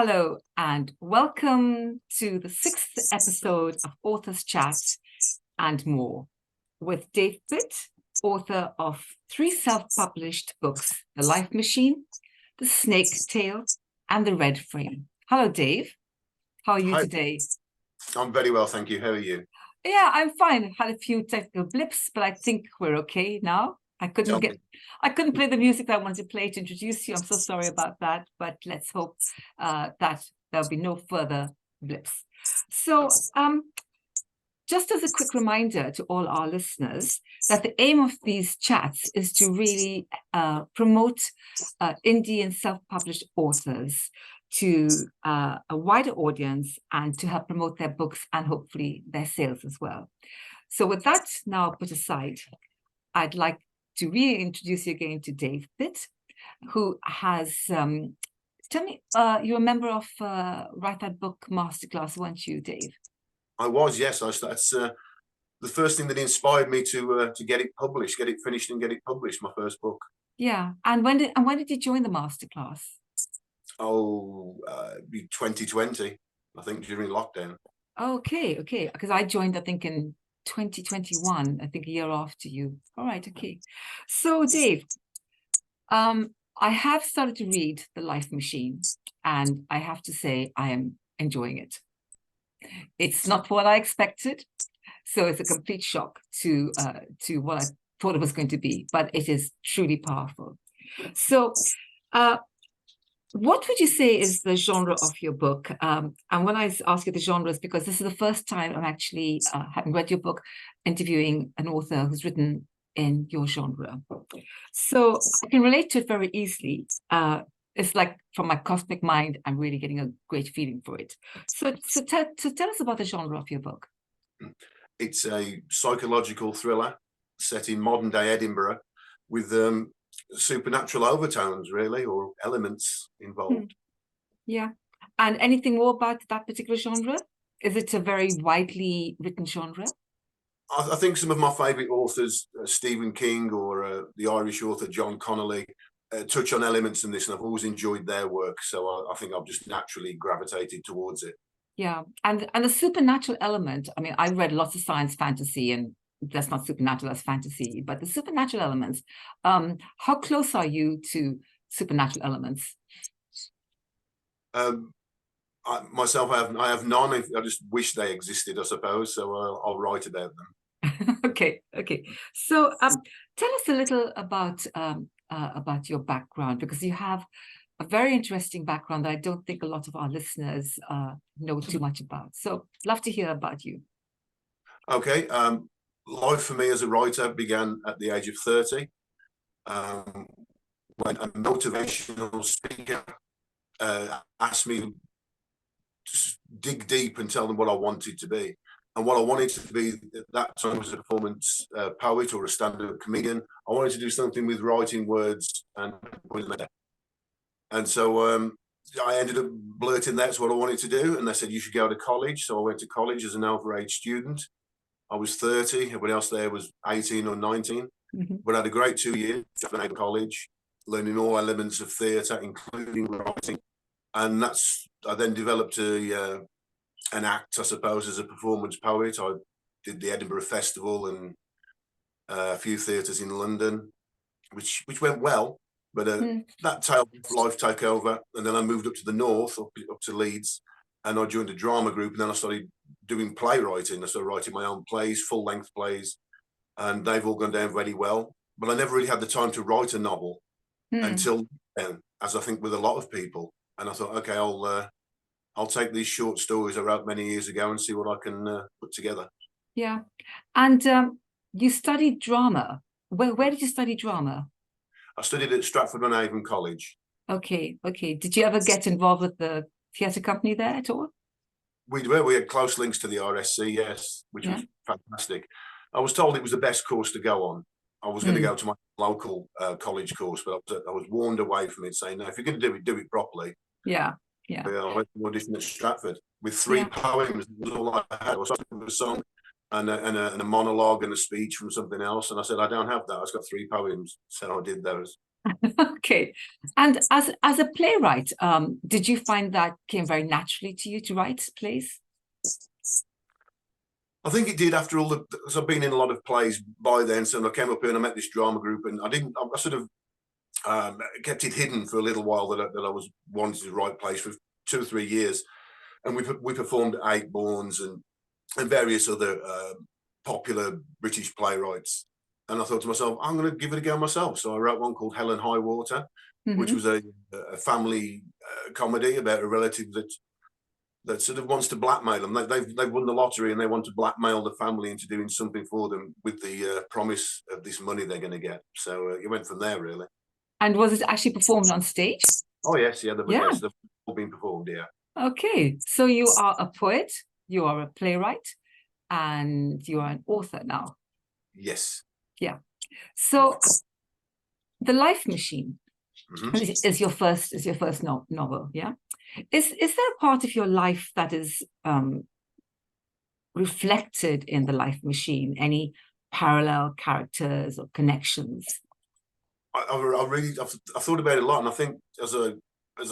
Hello and welcome to the 6th episode of Authors Chat and More with Dave Pitt, author of 3 self-published books, The Life Machine, The Snake Tale, and The Red Frame. Hello, Dave. How are you Hi. today? I'm very well, thank you. How are you? Yeah, I'm fine. I've had a few technical blips, but I think we're okay now. I couldn't play the music that I wanted to play to introduce you. I'm so sorry about that, but let's hope that there'll be no further blips. So just as a quick reminder to all our listeners that the aim of these chats is to really promote indie and self-published authors to a wider audience and to help promote their books and hopefully their sales as well. So with that now put aside, I'd like to reintroduce you again to Dave Pitt, who has, tell me, you're a member of Write That Book Masterclass, weren't you, Dave? I was, yes. That's the first thing that inspired me to get it published, get it finished and get it published, my first book. Yeah, and when did you join the masterclass? 2020, I think, during lockdown. Okay, because I joined, I think, in 2021, I think a year after you. All right, okay. So, Dave, I have started to read The Life Machine, and I have to say I am enjoying it. It's not what I expected, so it's a complete shock to what I thought it was going to be, but it is truly powerful. So, what would you say is the genre of your book? And when I ask you the genre, is because this is the first time I'm actually, having read your book, interviewing an author who's written in your genre. So I can relate to it very easily. It's like from my cosmic mind, I'm really getting a great feeling for it. So tell us about the genre of your book. It's a psychological thriller set in modern day Edinburgh with supernatural overtones, really, or elements involved. Yeah. And anything more about that particular genre? Is it a very widely written genre? I think some of my favourite authors, Stephen King or the Irish author John Connolly, touch on elements in this, and I've always enjoyed their work. So I think I've just naturally gravitated towards it. Yeah, and the supernatural element, I mean, I read lots of science fantasy, and that's not supernatural, that's fantasy, but the supernatural elements, how close are you to supernatural elements? Myself, I have none. I just wish they existed, I suppose. So I'll write about them. Okay. So tell us a little about your background, because you have a very interesting background that I don't think a lot of our listeners know too much about. So love to hear about you. Okay. Life for me as a writer began at the age of 30, when a motivational speaker asked me to dig deep and tell them what I wanted to be. And what I wanted to be at that time was a performance poet or a stand-up comedian. I wanted to do something with writing words and so I ended up blurting that's what I wanted to do. And they said, you should go to college. So I went to college as an overage student. I was 30. Everybody else there was 18 or 19. But I had a great 2 years at college, learning all elements of theatre, including writing. And I then developed an act, I suppose, as a performance poet. I did the Edinburgh Festival and a few theatres in London, which went well. But that tail life took over, and then I moved up to the north, up to Leeds, and I joined a drama group. And then I started doing playwriting. I started writing my own plays, full-length plays, and they've all gone down very well. But I never really had the time to write a novel until then, as I think with a lot of people. And I thought, okay, I'll take these short stories I wrote many years ago and see what I can put together. Yeah, and you studied drama. Where did you study drama? I studied at Stratford-on-Avon College. Okay. Did you ever get involved with the theatre company there at all? We had close links to the RSC, yes, which was fantastic. I was told it was the best course to go on. I was going to go to my local college course, but I was warned away from it, saying, no, if you're going to do it properly. Yeah. I went to audition at Stratford with 3 poems. That was all I had. I was with a song and a monologue and a speech from something else. And I said, I don't have that. I've got 3 poems. So I did those. Okay. And as a playwright, did you find that came very naturally to you to write plays? I think it did after all the, because I've been in a lot of plays by then. So I came up here and I met this drama group, and I sort of kept it hidden for a little while that I was wanting to write plays for 2 or 3 years. And we performed at Eight Bournes and various other popular British playwrights. And I thought to myself, I'm going to give it a go myself. So I wrote one called Hell and High Water, which was a family comedy about a relative that sort of wants to blackmail them. They've won the lottery and they want to blackmail the family into doing something for them with the promise of this money they're going to get. So it went from there, really. And was it actually performed on stage? Oh yes, yeah, yes, they've all been performed, yeah. Okay, so you are a poet, you are a playwright, and you are an author now. Yes. Yeah. So The Life Machine is your first novel, yeah? Is there a part of your life that is reflected in The Life Machine? Any parallel characters or connections? I've thought about it a lot, and I think as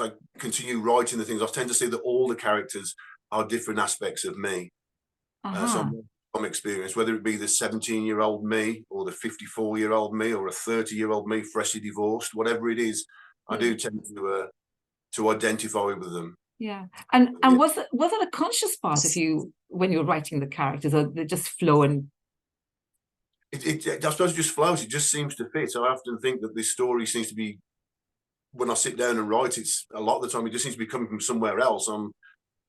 I continue writing the things, I tend to see that all the characters are different aspects of me. So from experience, whether it be the 17-year-old me or the 54-year-old me or a 30-year-old me freshly divorced, whatever it is, I do tend to identify with them. Yeah. And was it a conscious part of you when you were writing the characters, or they just flow and I suppose it just flows. It just seems to fit. So I often think that this story seems to be, when I sit down and write, it's a lot of the time it just seems to be coming from somewhere else. I'm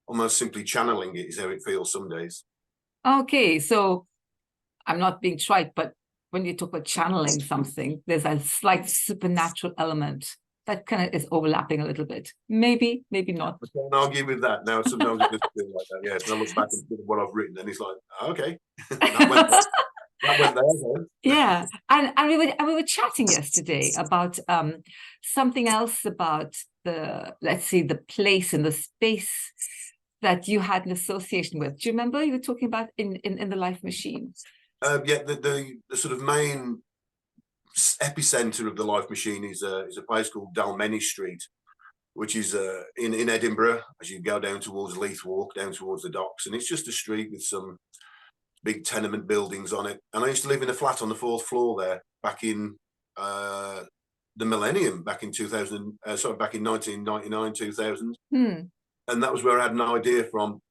almost simply channeling it, is how it feels some days. Okay, so I'm not being trite, but when you talk about channeling something, there's a slight supernatural element that kind of is overlapping a little bit. Maybe not. I can't argue with that. Now, sometimes it just feels like that. Yes, and I look back and think of what I've written, and it's like, okay, that went there. Then. Yeah, and we were chatting yesterday about something else about the place and the space that you had an association with. Do you remember you were talking about in The Life Machine? Yeah, the sort of main epicenter of The Life Machine is a place called Dalmeny Street, which is in Edinburgh, as you go down towards Leith Walk, down towards the docks. And it's just a street with some big tenement buildings on it. And I used to live in a flat on the 4th floor there back in the millennium, back in 1999, 2000. And that was where I had an idea from,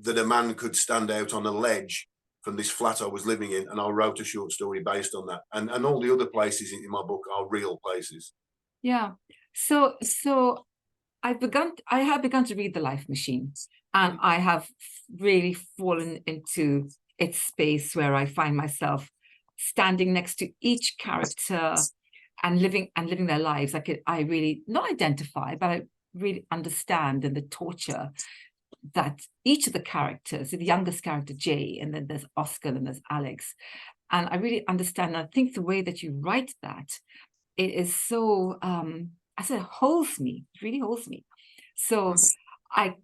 that a man could stand out on a ledge from this flat I was living in, and I wrote a short story based on that. And all the other places in my book are real places. Yeah. So I have begun to read The Life Machine, and I have really fallen into its space where I find myself standing next to each character and living their lives. I really not identify, but I really understand in the torture that each of the characters, the youngest character, Jay, and then there's Oscar, and there's Alex. And I really understand. And I think the way that you write that, it is so, I said, it holds me, it really holds me. So I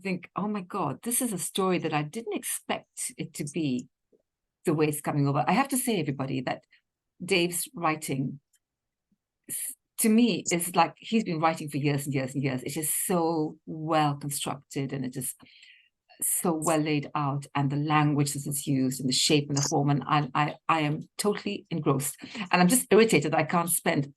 think, oh my God, this is a story that I didn't expect it to be the way it's coming over. I have to say, everybody, that Dave's writing, to me, is like he's been writing for years and years and years. It's just so well constructed, and it is so well laid out, and the language that is used and the shape and the form, and I am totally engrossed. And I'm just irritated that I can't spend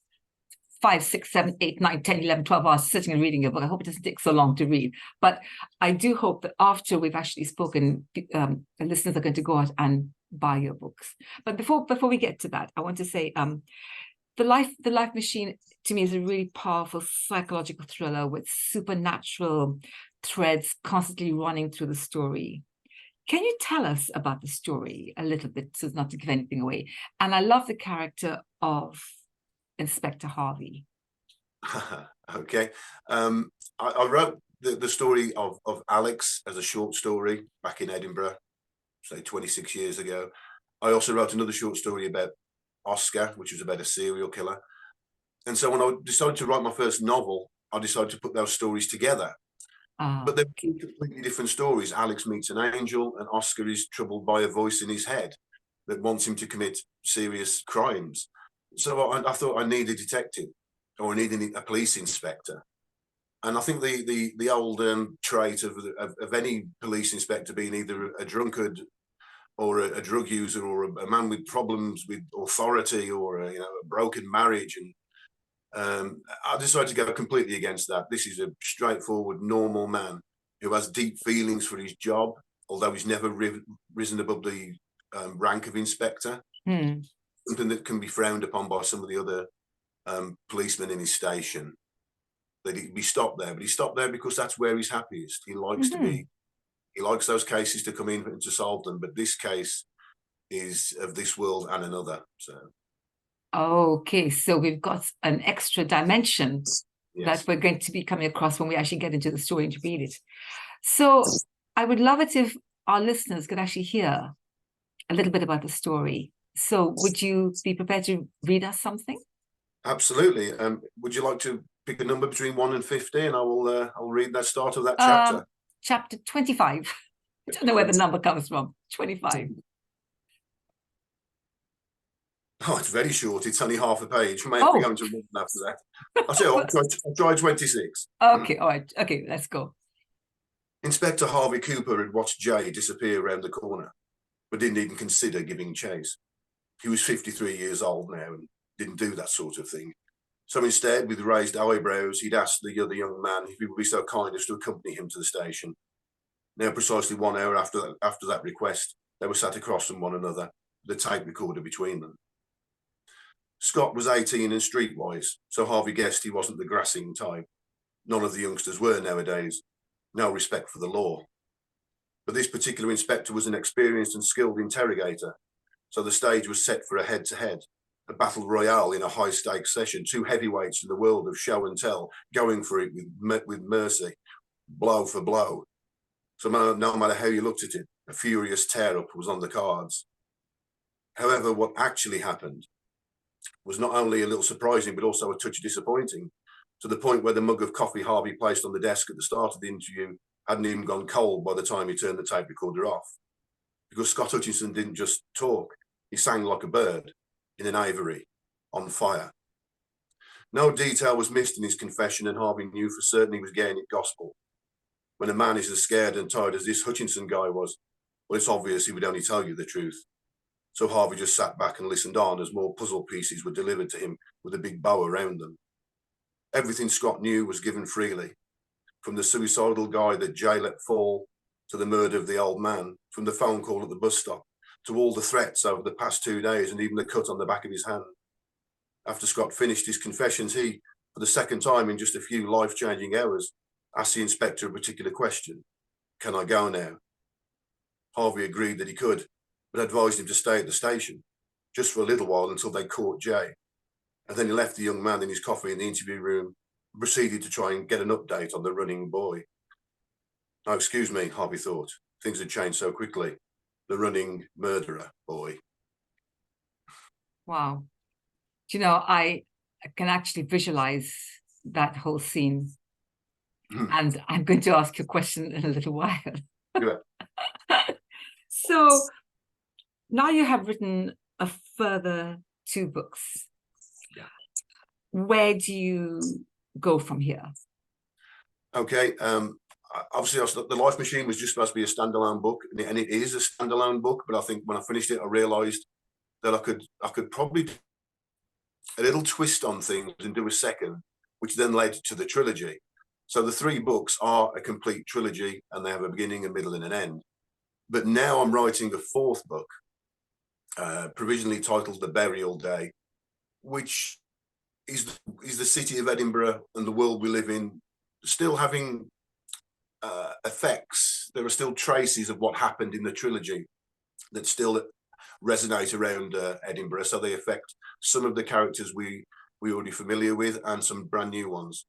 5, 6, 7, 8, 9, 10, 11, 12 hours sitting and reading a book. I hope it doesn't take so long to read. But I do hope that after we've actually spoken, the listeners are going to go out and buy your books. But before we get to that, I want to say The Life Machine, to me, is a really powerful psychological thriller with supernatural threads constantly running through the story. Can you tell us about the story a little bit, so as not to give anything away? And I love the character of Inspector Harvey. Okay. I wrote the story of Alex as a short story back in Edinburgh, say 26 years ago. I also wrote another short story about Oscar, which was about a serial killer. And so when I decided to write my first novel, I decided to put those stories together. But they're two completely different stories. Alex meets an angel, and Oscar is troubled by a voice in his head that wants him to commit serious crimes. So I thought I need a detective, or I need a police inspector. And I think the old trait of any police inspector being either a drunkard or a drug user, or a man with problems with authority, or a broken marriage, and I decided to go completely against that. This is a straightforward, normal man who has deep feelings for his job, although he's never risen above the rank of inspector. Something that can be frowned upon by some of the other policemen in his station. That he'd be stopped there, but he stopped there because that's where he's happiest. He likes to be. He likes those cases to come in and to solve them. But this case is of this world and another. So. Okay, so we've got an extra dimension Yes. that we're going to be coming across when we actually get into the story and to read it. So I would love it if our listeners could actually hear a little bit about the story. So would you be prepared to read us something? Absolutely. Would you like to pick a number between 1 and 50, and I'll read that start of that chapter? Chapter 25. I don't know where the number comes from. 25. Oh, it's very short. It's only half a page. I may have to go into one after that. I'll tell you what, I'll try 26. Okay, all right. Okay, let's go. Inspector Harvey Cooper had watched Jay disappear around the corner, but didn't even consider giving chase. He was 53 years old now and didn't do that sort of thing. So instead, with raised eyebrows, he'd asked the other young man if he would be so kind as to accompany him to the station. Now, precisely 1 hour after that request, they were sat across from one another, the tape recorder between them. Scott was 18 and streetwise, so Harvey guessed he wasn't the grassing type. None of the youngsters were nowadays. No respect for the law. But this particular inspector was an experienced and skilled interrogator, so the stage was set for a head-to-head, a battle royale in a high-stakes session, two heavyweights in the world of show and tell, going for it with mercy, blow for blow. So no matter how you looked at it, a furious tear-up was on the cards. However, what actually happened was not only a little surprising, but also a touch disappointing, to the point where the mug of coffee Harvey placed on the desk at the start of the interview hadn't even gone cold by the time he turned the tape recorder off. Because Scott Hutchinson didn't just talk, he sang like a bird in an aviary, on fire. No detail was missed in his confession, and Harvey knew for certain he was getting it gospel. When a man is as scared and tired as this Hutchinson guy was, well, it's obvious he would only tell you the truth. So Harvey just sat back and listened on as more puzzle pieces were delivered to him with a big bow around them. Everything Scott knew was given freely, from the suicidal guy that Jay let fall, to the murder of the old man, from the phone call at the bus stop, to all the threats over the past 2 days, and even the cut on the back of his hand. After Scott finished his confessions, he, for the second time in just a few life-changing hours, asked the inspector a particular question. Can I go now? Harvey agreed that he could, but advised him to stay at the station, just for a little while until they caught Jay. And then he left the young man in his coffee in the interview room and proceeded to try and get an update on the running boy. Oh, excuse me, Harvey thought. Things had changed so quickly. The running murderer boy. Wow. Do you know, I can actually visualize that whole scene. And I'm going to ask you a question in a little while. Yeah. So now you have written a further 2 books. Yeah. Where do you go from here? Okay. Obviously, The Life Machine was just supposed to be a standalone book, and it is a standalone book. But I think when I finished it, I realised that I could probably do a little twist on things and do a second, which then led to the trilogy. So the 3 books are a complete trilogy, and they have a beginning, a middle, and an end. But now I'm writing a 4th book, provisionally titled The Burial Day, which is the city of Edinburgh and the world we live in still having effects. There are still traces of what happened in the trilogy that still resonate around Edinburgh. So they affect some of the characters we're already familiar with and some brand new ones.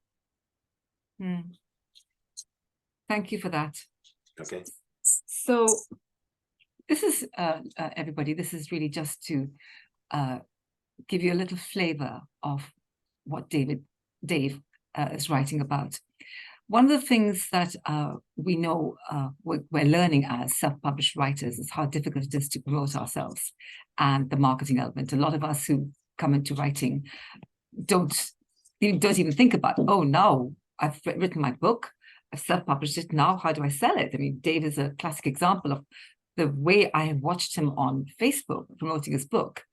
Thank you for that. Okay. So this is, everybody, this is really just to give you a little flavor of what Dave is writing about. One of the things that we know we're learning as self-published writers is how difficult it is to promote ourselves and the marketing element. A lot of us who come into writing don't even think about, oh, no, I've written my book, I've self-published it, now how do I sell it? I mean, Dave is a classic example of the way I have watched him on Facebook promoting his book.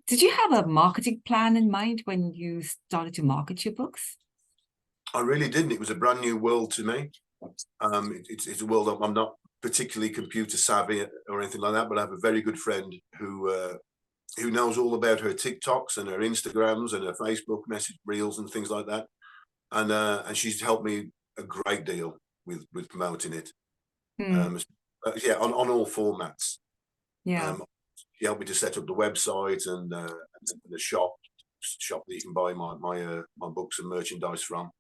Did you have a marketing plan in mind when you started to market your books? I really didn't. It was a brand new world to me. It's a world I'm not particularly computer savvy or anything like that, but I have a very good friend who knows all about her TikToks and her Instagrams and her Facebook message reels and things like that. And she's helped me a great deal with promoting it. Yeah, on all formats. Yeah. She helped me to set up the website and the shop that you can buy my books and merchandise from.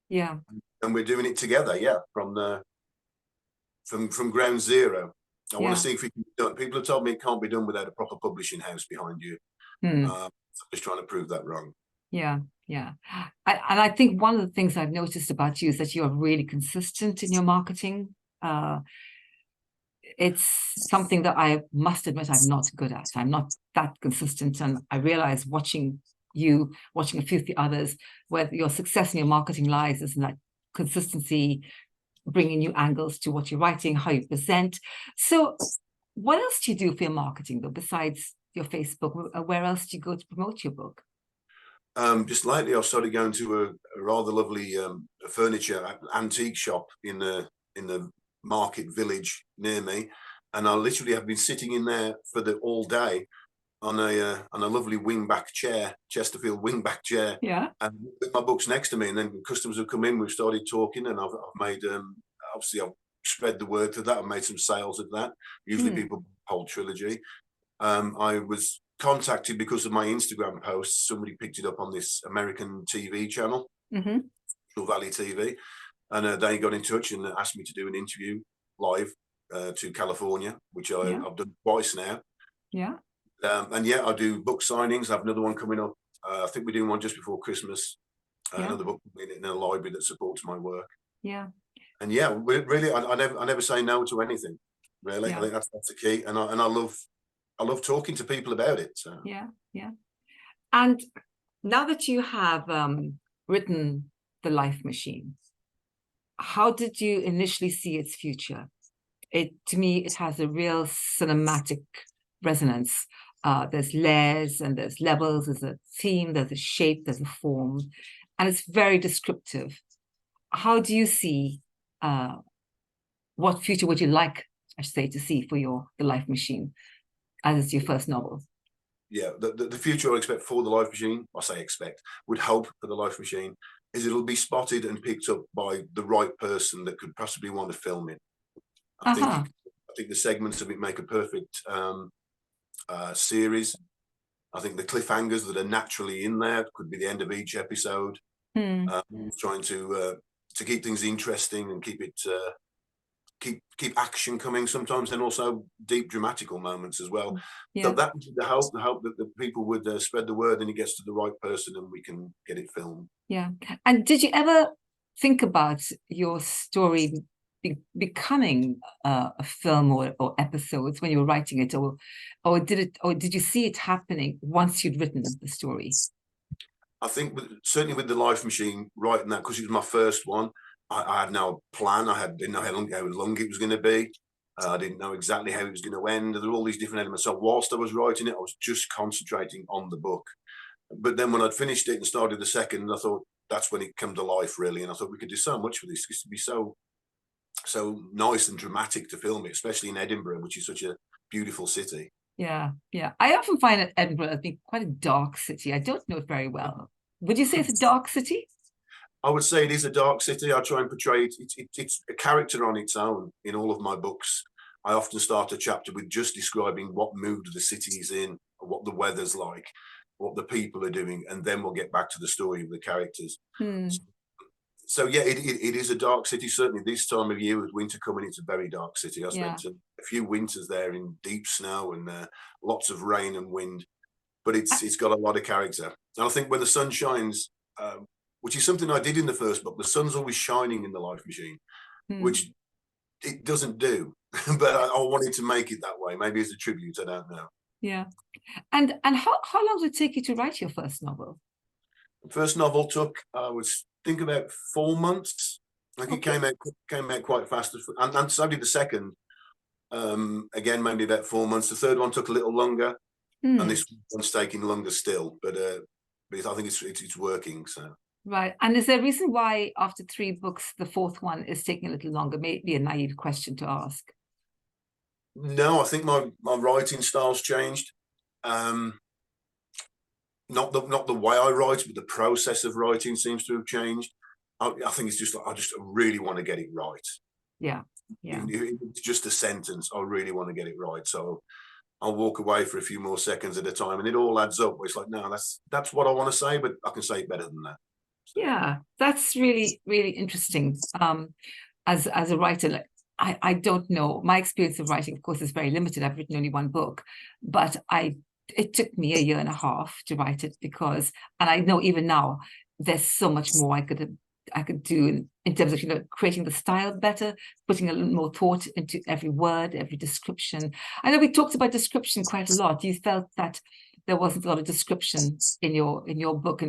Yeah. And we're doing it together, yeah, from ground zero. I want to see if we can do it. People have told me it can't be done without a proper publishing house behind you. I'm just trying to prove that wrong. Yeah, yeah. And I think one of the things I've noticed about you is that you're really consistent in your marketing. It's something that I must admit I'm not good at. I'm not that consistent. And I realize watching a few of the others, where your success in your marketing lies is in that consistency, bringing new angles to what you're writing, how you present. So what else do you do for your marketing, though, besides your Facebook? Where else do you go to promote your book? Just lately, I've started going to a rather lovely furniture antique shop in the market village near me, and I literally have been sitting in there for all day on a lovely wingback chair, Chesterfield wingback chair, yeah, and with my books next to me. And then customers have come in, we've started talking, and I've made obviously I've spread the word to that. I've made some sales of that. Usually people buy the whole trilogy. I was contacted because of my Instagram posts. Somebody picked it up on this American TV channel, Valley TV, and they got in touch and asked me to do an interview live to California, which I've done twice now. Yeah. And yeah, I do book signings. I have another one coming up. I think we're doing one just before Christmas. Another book in a library that supports my work. Yeah. And yeah, really, I never say no to anything. Really, I think that's the key. And I love talking to people about it. So. Yeah, yeah. And now that you have written The Life Machine, how did you initially see its future? To me, it has a real cinematic resonance. There's layers and there's levels, there's a theme, there's a shape, there's a form, and it's very descriptive. How do you see, what future would you like, I should say, to see for The Life Machine as your first novel? Yeah, the future I expect for The Life Machine, I say expect, would hope for The Life Machine, is it'll be spotted and picked up by the right person that could possibly want to film it. I think the segments of it make a perfect series. I think the cliffhangers that are naturally in there could be the end of each episode. Trying to keep things interesting and keep it keep action coming sometimes, and also deep dramatical moments as well. So that would be the hope that the people would spread the word and it gets to the right person and we can get it filmed. Yeah. And did you ever think about your story becoming a film or episodes when you were writing it, or did you see it happening once you'd written the story? I think certainly with The Life Machine, writing that, because it was my first one, I had no plan. Didn't know how long it was going to be. I didn't know exactly how it was going to end. There were all these different elements. So whilst I was writing it, I was just concentrating on the book. But then when I'd finished it and started the second, I thought that's when it came to life, really. And I thought we could do so much with this. This would be so nice and dramatic to film it, especially in Edinburgh, which is such a beautiful city. Yeah, yeah. I often find that Edinburgh to be quite a dark city. I don't know it very well. Would you say it's a dark city? I would say it is a dark city. I try and portray it. It's a character on its own in all of my books. I often start a chapter with just describing what mood the city is in, what the weather's like, what the people are doing, and then we'll get back to the story of the characters. So yeah, it is a dark city. Certainly this time of year with winter coming, it's a very dark city. I spent a few winters there in deep snow and lots of rain and wind, but it's got a lot of character. And I think when the sun shines, which is something I did in the first book, the sun's always shining in The Life Machine, which it doesn't do. But I wanted to make it that way. Maybe as a tribute, I don't know. Yeah. And how long did it take you to write your first novel? The first novel took, I would think, about 4 months. Like it came out quite fast, and so did the second. Again, maybe about 4 months. The third one took a little longer, and this one's taking longer still. But I think it's working. So right. And is there a reason why after 3 books the fourth one is taking a little longer? Maybe a naive question to ask. no, I think my writing style's changed. Not the way I write, but the process of writing seems to have changed. I think it's just I just really want to get it right. Yeah, yeah. It's just a sentence. I really want to get it right, so I'll walk away for a few more seconds at a time, and it all adds up. It's like, no, that's what I want to say, but I can say it better than that. Yeah, that's really, really interesting. As a writer, like, I don't know. My experience of writing, of course, is very limited. I've written only 1 book, but it took me 1.5 years to write it because, and I know even now, there's so much more I could do in terms of, creating the style better, putting a little more thought into every word, every description. I know we talked about description quite a lot. You felt that there wasn't a lot of description in your book,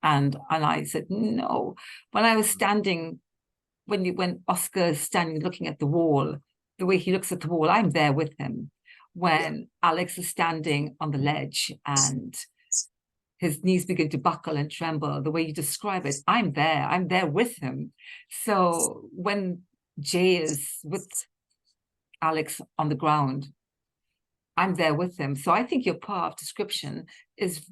and I said no. When I was standing, when Oscar is standing looking at the wall, the way he looks at the wall, I'm there with him. When Alex is standing on the ledge and his knees begin to buckle and tremble, the way you describe it, I'm there with him. So when Jay is with Alex on the ground, I'm there with him. So I think your power of description is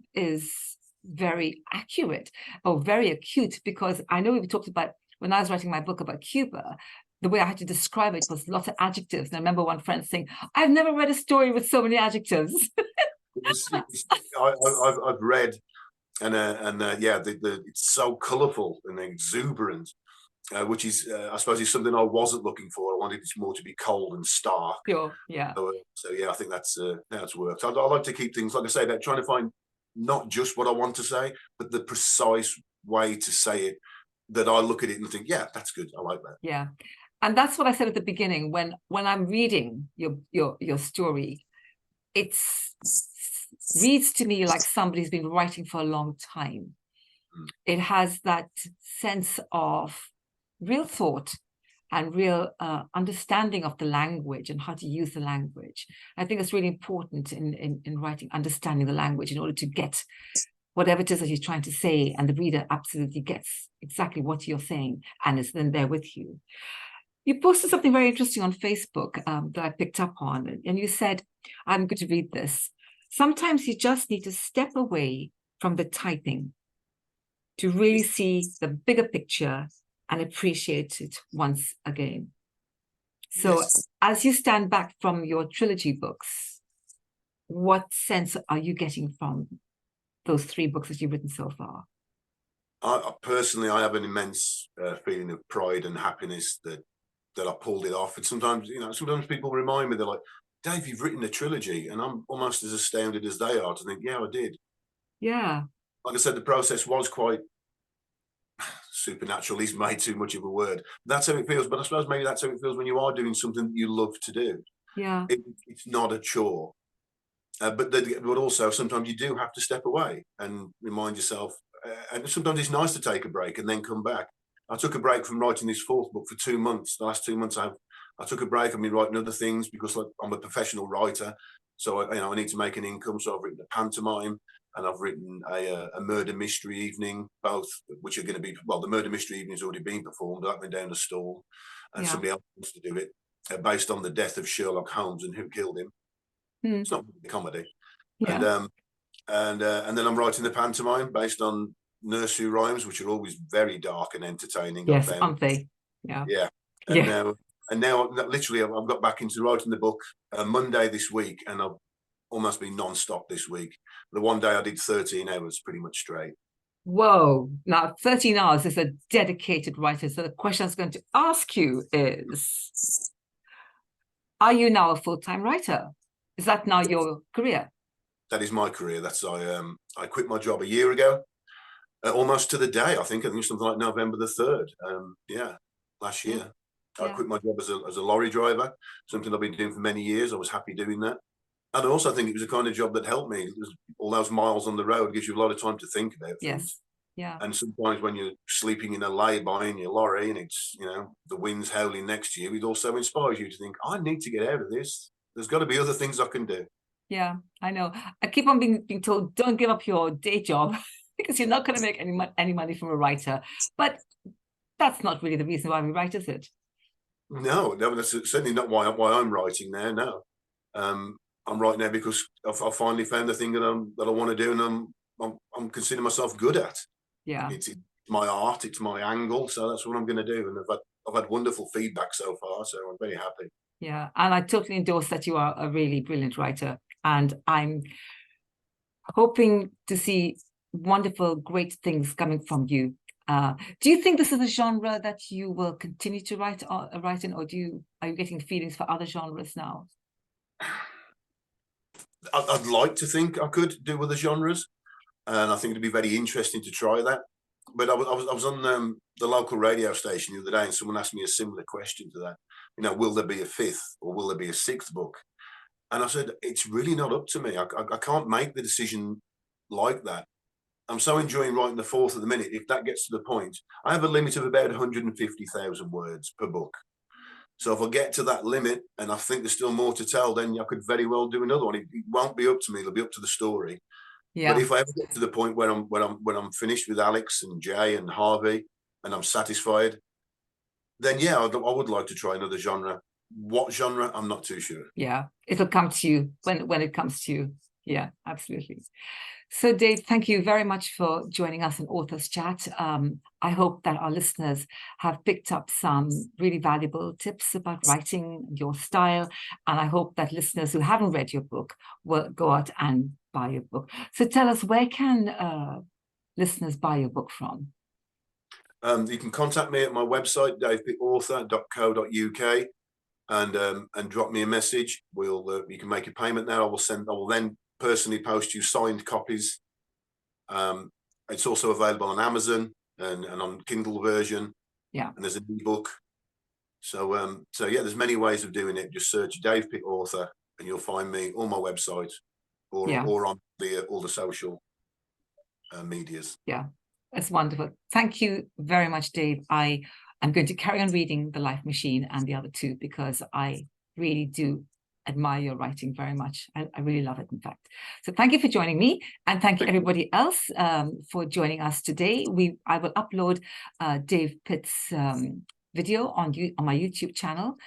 very accurate or very acute, because I know we talked about, when I was writing my book about Cuba, the way I had to describe it was lots of adjectives. And I remember one friend saying, I've never read a story with so many adjectives. I've read, and yeah, it's so colourful and exuberant, which is, I suppose, is something I wasn't looking for. I wanted it more to be cold and stark. Sure, yeah. So yeah, I think that's worked. I like to keep things, like I say, about trying to find not just what I want to say, but the precise way to say it, that I look at it and think, yeah, that's good. I like that. Yeah. And that's what I said at the beginning. When I'm reading your story, it reads to me like somebody's been writing for a long time. It has that sense of real thought and real understanding of the language and how to use the language. I think it's really important in writing, understanding the language in order to get whatever it is that you're trying to say, and the reader absolutely gets exactly what you're saying and is then there with you. You posted something very interesting on Facebook that I picked up on, and you said, I'm going to read this. Sometimes you just need to step away from the typing to really see the bigger picture and appreciate it once again. So as you stand back from your trilogy books, what sense are you getting from those 3 books that you've written so far? I personally have an immense feeling of pride and happiness that I pulled it off. And sometimes, sometimes people remind me, they're like, Dave, you've written a trilogy, and I'm almost as astounded as they are to think, yeah, I did. Yeah. Like I said, the process was quite supernatural. Is made too much of a word. That's how it feels. But I suppose maybe that's how it feels when you are doing something that you love to do. Yeah. It's not a chore. But also sometimes you do have to step away and remind yourself. And sometimes it's nice to take a break and then come back. I took a break from writing this 4th book for 2 months. The last 2 months, I took a break. I've been writing other things because, like, I'm a professional writer, so I need to make an income. So I've written a pantomime, and I've written a murder mystery evening, both which are going to be, well, the murder mystery evening has already been performed. That went down the stall, and somebody else wants to do it, based on the death of Sherlock Holmes and who killed him. It's not a comedy. Yeah. And then I'm writing the pantomime based on nursery rhymes, which are always very dark and entertaining. Yes, aren't they? Yeah. Yeah. And now literally I've got back into writing the book Monday this week, and I've almost been non-stop this week. The one day I did 13 hours pretty much straight. Whoa. Now 13 hours is a dedicated writer. So the question I was going to ask you is, are you now a full-time writer? Is that now your career? That is my career. I quit my job a year ago, almost to the day. I think it was something like November the 3rd. Last year. I quit my job as a lorry driver, something I've been doing for many years. I was happy doing that. And I also think it was the kind of job that helped me. All those miles on the road gives you a lot of time to think about things. Yes. Yeah. And sometimes when you're sleeping in a lay-by in your lorry and it's, the wind's howling next to you, it also inspires you to think, I need to get out of this. There's got to be other things I can do. Yeah, I know. I keep on being told, don't give up your day job because you're not going to make any money from a writer. But that's not really the reason why we write, is it? No, that's certainly not why I'm writing now. No, I'm writing now because I've finally found the thing that I want to do, and I'm considering myself good at. Yeah, it's my art, it's my angle, so that's what I'm going to do. And I've had wonderful feedback so far, so I'm very happy. Yeah, and I totally endorse that you are a really brilliant writer, and I'm hoping to see wonderful, great things coming from you. Do you think this is a genre that you will continue to write in, or are you getting feelings for other genres now? I'd like to think I could do other genres, and I think it'd be very interesting to try that. But I was on the local radio station the other day, and someone asked me a similar question to that. Will there be a fifth or will there be a sixth book? And I said, it's really not up to me. I can't make the decision like that. I'm so enjoying writing the fourth at the minute. If that gets to the point, I have a limit of about 150,000 words per book. So if I get to that limit and I think there's still more to tell, then I could very well do another one. It won't be up to me; it'll be up to the story. Yeah. But if I ever get to the point where I'm finished with Alex and Jay and Harvey, and I'm satisfied, then yeah, I would like to try another genre. What genre? I'm not too sure. Yeah, it'll come to you when it comes to you. Yeah, absolutely. So Dave, thank you very much for joining us in Authors Chat. I hope that our listeners have picked up some really valuable tips about writing, your style, and I hope that listeners who haven't read your book will go out and buy your book. So tell us, where can listeners buy your book from? You can contact me at my website, davepitauthor.co.uk, and drop me a message. You can make a payment there. I will then personally post you signed copies. It's also available on Amazon and on Kindle version. Yeah. And there's an ebook. So yeah, there's many ways of doing it. Just search Dave Pitt Author and you'll find me on my website or on all the social medias. Yeah, that's wonderful. Thank you very much, Dave. I am going to carry on reading The Life Machine and the other two because I really do admire your writing very much. I really love it, in fact. So thank you for joining me, and thank you everybody else for joining us today. I will upload Dave Pitt's video on my YouTube channel,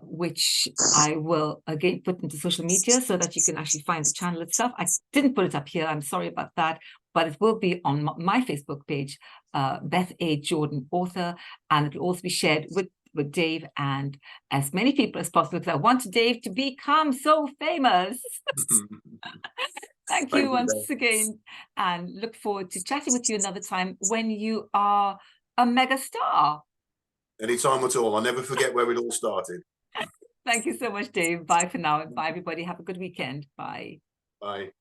which I will again put into social media so that you can actually find the channel itself. I didn't put it up here, I'm sorry about that, but it will be on my Facebook page, Beth A. Jordan Author, and it will also be shared with Dave and as many people as possible, because I want Dave to become so famous. Thank you once again, and look forward to chatting with you another time when you are a mega star. Anytime at all. I'll never forget where it all started. Thank you so much, Dave. Bye for now. Bye, everybody. Have a good weekend. Bye. Bye.